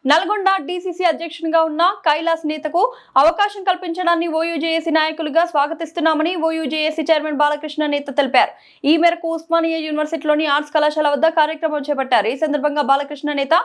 Nalgonda DCC అధ్యక్షునిగా ఉన్న కైలాస్ నేతకు అవకాశం కల్పించడాన్ని ఓయూజేఏసీ నాయకులుగా స్వాగతిస్తున్నామని ఓయూజేఏసీ చైర్మన్ బాలకృష్ణ నేత తెలిపారు. ఈ మేరకు ఉస్మానియా యూనివర్సిటీలోని ఆర్ట్స్ కళాశాల వద్ద కార్యక్రమం చేపట్టారు. ఈ సందర్భంగా బాలకృష్ణ నేత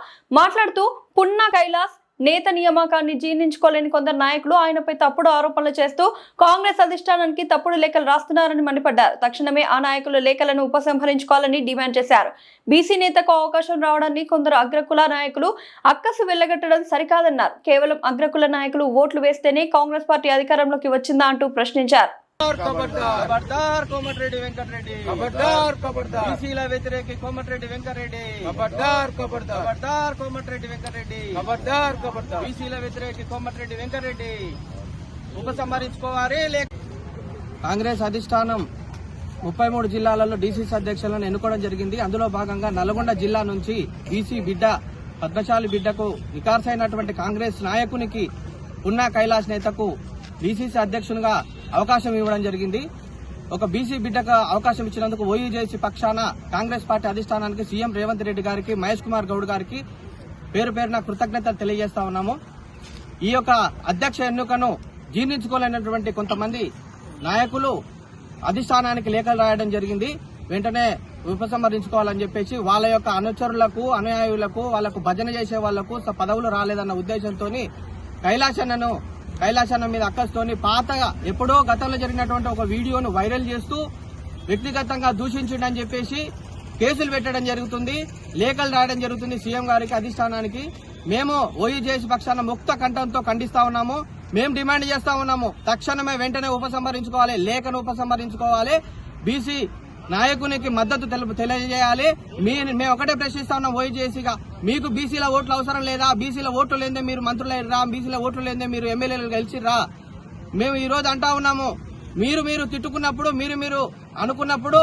మాట్లాడుతూ పున్నా కైలాస్ నేత నియామకాన్ని జీర్ణించుకోలేని కొందరు నాయకులు ఆయనపై తప్పుడు ఆరోపణలు చేస్తూ కాంగ్రెస్ అధిష్టానానికి తప్పుడు లేఖలు రాస్తున్నారని మండిపడ్డారు. తక్షణమే ఆ నాయకుల లేఖలను ఉపసంహరించుకోవాలని డిమాండ్ చేశారు. బీసీ నేతకు అవకాశం రావడాన్ని కొందరు అగ్రకుల నాయకులు అక్కసు వెళ్లగట్టడం సరికాదన్నారు. కేవలం అగ్రకుల నాయకులు ఓట్లు వేస్తేనే కాంగ్రెస్ పార్టీ అధికారంలోకి వచ్చిందా అంటూ ప్రశ్నించారు. खबरदार कोमटिरेड्डी वेंकटरेड्डी खबरदार खबरदार बीसीల వ్యతిరేకి కోమటిరెడ్డి వెంకటరెడ్డి खबरदार खबरदार खबरदार కోమటిరెడ్డి వెంకటరెడ్డి खबरदार खबरदार बीसीల వ్యతిరేకి కోమటిరెడ్డి వెంకటరెడ్డి ఉపసంహరించుకోవాలి. కాంగ్రెస్ అధిష్టానం 33 జిల్లాలలో డీసీసీ అధ్యక్షులను ఎన్నుకోవడం జరిగింది. అందులో భాగంగా నల్గొండ జిల్లా నుంచి బీసీ బిడ్డ పద్మశాలి బిడ్డకు వికాసైనటువంటి కాంగ్రెస్ నాయకునికి పున్నా కైలాస్ నేతకు డీసీసీ అధ్యక్షునిగా అవకాశం ఇవ్వడం జరిగింది. ఒక బీసీ బిడ్డకు అవకాశం ఇచ్చినందుకు ఓయూజేసీ పక్షాన కాంగ్రెస్ పార్టీ అధిష్టానానికి సీఎం రేవంత్ రెడ్డి గారికి, మహేష్ కుమార్ గౌడ్ గారికి పేరు పేరున కృతజ్ఞతలు తెలియజేస్తా ఉన్నాము. ఈ యొక్క అధ్యక్ష ఎన్నికను జీర్ణించుకోలేనటువంటి కొంతమంది నాయకులు అధిష్టానానికి లేఖలు రాయడం జరిగింది. వెంటనే ఉపసంహరించుకోవాలని చెప్పేసి వాళ్ళ యొక్క అనుచరులకు, అనుయాయులకు, వాళ్లకు భజన చేసే వాళ్లకు పదవులు రాలేదన్న ఉద్దేశంతో కైలాసన్న మీద అక్కస్తోని పాతగా ఎప్పుడో గతంలో జరిగినటువంటి ఒక వీడియోను వైరల్ చేస్తూ వ్యక్తిగతంగా దూషించిండని చెప్పేసి కేసులు పెట్టడం జరుగుతుంది, లేఖలు రాయడం జరుగుతుంది సీఎం గారికి, అధిష్టానానికి. మేము ఓయూజేసీ పక్షాన ముక్త కంఠంతో ఖండిస్తా ఉన్నాము. మేము డిమాండ్ చేస్తా ఉన్నాము, తక్షణమే వెంటనే ఉపసంహరించుకోవాలి, లేఖను ఉపసంహరించుకోవాలి, బీసీ నాయకునికి మద్దతు తెలియజేయాలి. మేము ఒకటే ప్రశ్నిస్తా ఉన్నాం ఓయూజేసీగా, మీకు బీసీల ఓట్లు అవసరం లేదా? బీసీల ఓట్లు లేదే మీరు మంత్రులైరా? బీసీల ఓట్లు లేదే మీరు ఎమ్మెల్యేలు గెలిచిర్రా? మేము ఈ రోజు అంటా ఉన్నాము, మీరు తిట్టుకున్నప్పుడు, మీరు అనుకున్నప్పుడు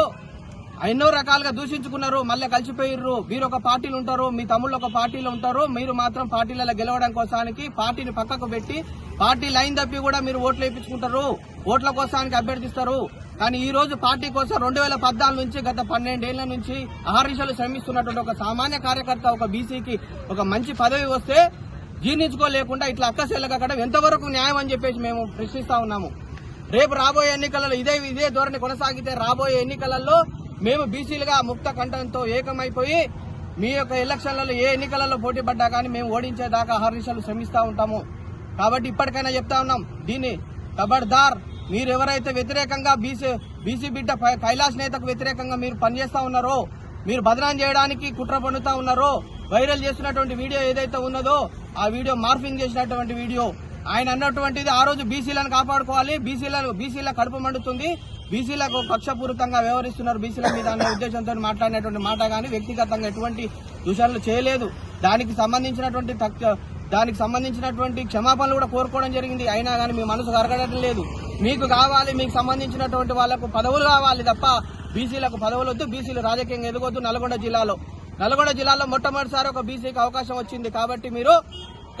ఎన్నో రకాలుగా దూషించుకున్నారు, మళ్ళీ కలిసిపోయిర్రు. మీరు ఒక పార్టీలు ఉంటారు, మీ తమ్ముళ్ళు ఒక పార్టీలో ఉంటారు, మీరు మాత్రం పార్టీలలో గెలవడం కోసానికి పార్టీని పక్కకు పెట్టి పార్టీ లైన్ తప్పి కూడా మీరు ఓట్లు వేయించుకుంటారు, ఓట్ల కోసానికి అభ్యర్థిస్తారు. కానీ ఈ రోజు పార్టీ కోసం 2014 నుంచి గత 12 ఏళ్ల నుంచి అహర్నిశలు శ్రమిస్తున్నటువంటి ఒక సామాన్య కార్యకర్త, ఒక బీసీకి ఒక మంచి పదవి వస్తే జీర్ణించుకోలేకుండా ఇట్లా అక్కసెల్లగడం ఎంతవరకు న్యాయం అని చెప్పేసి మేము ప్రశ్నిస్తా ఉన్నాము. రేపు రాబోయే ఎన్నికలలో ఇదే ధోరణి కొనసాగితే రాబోయే ఎన్నికలలో మేము బీసీలుగా ముక్త కంఠంతో ఏకమైపోయి మీ యొక్క ఎలక్షన్లలో ఏ ఎన్నికలలో పోటీ పడ్డా కానీ మేము ఓడించేదాకా అహర్నిశలు శ్రమిస్తా ఉంటాము. కాబట్టి ఇప్పటికైనా చెప్తా ఉన్నాం, దీన్ని ఖబర్దార్, మీరు ఎవరైతే వ్యతిరేకంగా బీసీ బిడ్డ కైలాస్ నేతకు వ్యతిరేకంగా మీరు పనిచేస్తా ఉన్నారో, మీరు బదనాం చేయడానికి కుట్ర పన్నుతా ఉన్నారో, వైరల్ చేస్తున్నటువంటి వీడియో ఏదైతే ఉన్నదో ఆ వీడియో మార్ఫింగ్ చేసినటువంటి వీడియో, ఆయన అన్నటువంటిది ఆ రోజు బీసీలను కాపాడుకోవాలి, బీసీల కడుపు మండుతుంది, బీసీలకు కక్షపూరితంగా వ్యవహరిస్తున్నారు బీసీల మీద అనే ఉద్దేశంతో మాట్లాడినటువంటి మాట కానీ వ్యక్తిగతంగా ఎటువంటి దూషణలు చేయలేదు. దానికి సంబంధించినటువంటి క్షమాపణలు కూడా కోరుకోవడం జరిగింది. అయినా కానీ మీ మనసు కరగడం లేదు. మీకు కావాలి, మీకు సంబంధించినటువంటి వాళ్లకు పదవులు కావాలి తప్ప బీసీలకు పదవులు వద్దు, బీసీలు రాజకీయంగా ఎదగొద్దు. నల్గొండ జిల్లాలో మొట్టమొదటిసారి ఒక బీసీకి అవకాశం వచ్చింది. కాబట్టి మీరు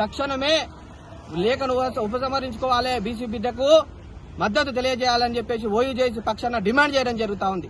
తక్షణమే లేఖను ఉపసంహరించుకోవాలి, బీసీ బిడ్డకు మద్దతు తెలియజేయాలని చెప్పేసి ఓయూజేసీ పక్షాన డిమాండ్ చేయడం జరుగుతా ఉంది.